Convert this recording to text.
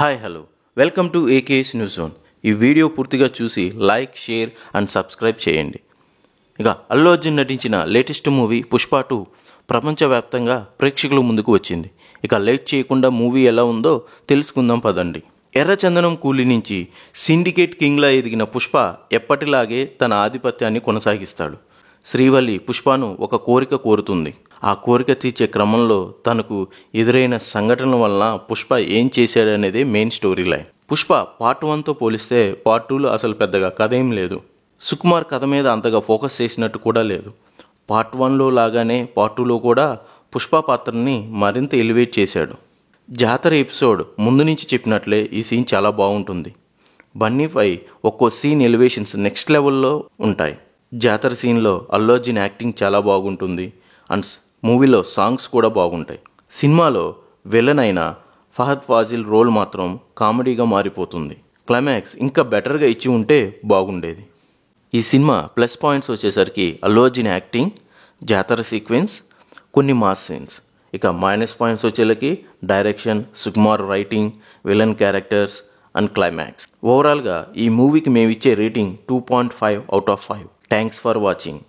Hi hello welcome to AKS news zone. ఈ video పూర్తిగా చూసి లైక్, షేర్ అండ్ సబ్స్క్రైబ్ చేయండి. ఇక అల్లు అర్జున్ నటించిన లేటెస్ట్ మూవీ పుష్ప 2 ప్రపంచవ్యాప్తంగా ప్రేక్షకుల ముందుకు వచ్చింది. ఇక లేట్ చేయకుండా మూవీ ఎలా ఉందో తెలుసుకుందాం పదండి. ఎర్రచందనం కూలీ నుంచి సిండికేట్ కింగ్లా ఎదిగిన పుష్ప ఎప్పటిలాగే తన ఆధిపత్యాన్ని కొనసాగిస్తాడు. శ్రీవల్లి పుష్పను ఒక కోరిక కోరుతుంది. ఆ కోరిక తీర్చే క్రమంలో తనకు ఎదురైన సంఘటనల వలన పుష్ప ఏం చేశాడనేదే main story line. Pushpa part 1తో పోలిస్తే పార్ట్ 2లో అసలు పెద్దగా కథ ఏం లేదు. సుకుమార్ కథ మీద అంతగా ఫోకస్ చేసినట్టు కూడా లేదు. పార్ట్ 1లో లాగానే పార్ట్ 2లో కూడా పుష్ప పాత్రని మరింత ఎలివేట్ చేశాడు. జాతర ఎపిసోడ్ ముందు నుంచి చెప్పినట్లే ఈ సీన్ చాలా బాగుంటుంది. బన్నీపై ఒక్కో సీన్ ఎలివేషన్స్ నెక్స్ట్ లెవెల్లో ఉంటాయి. జాతర సీన్లో అల్లు అర్జున్ యాక్టింగ్ చాలా బాగుంటుంది అండ్ మూవీలో సాంగ్స్ కూడా బాగుంటాయి. సినిమాలో విలన్ అయిన ఫహద్ ఫాజిల్ రోల్ మాత్రం కామెడీగా మారిపోతుంది. క్లైమాక్స్ ఇంకా బెటర్గా ఇచ్చి ఉంటే బాగుండేది. ఈ సినిమా ప్లస్ పాయింట్స్ వచ్చేసరికి అల్లు అర్జున్ యాక్టింగ్, జాతర సీక్వెన్స్, కొన్ని మాస్ సీన్స్. ఇక మైనస్ పాయింట్స్ వచ్చేలకి direction, Sukumar writing, villain characters and climax. ఓవరాల్గా ఈ మూవీకి మేము ఇచ్చే rating 2.5 out of 5. Thanks for watching.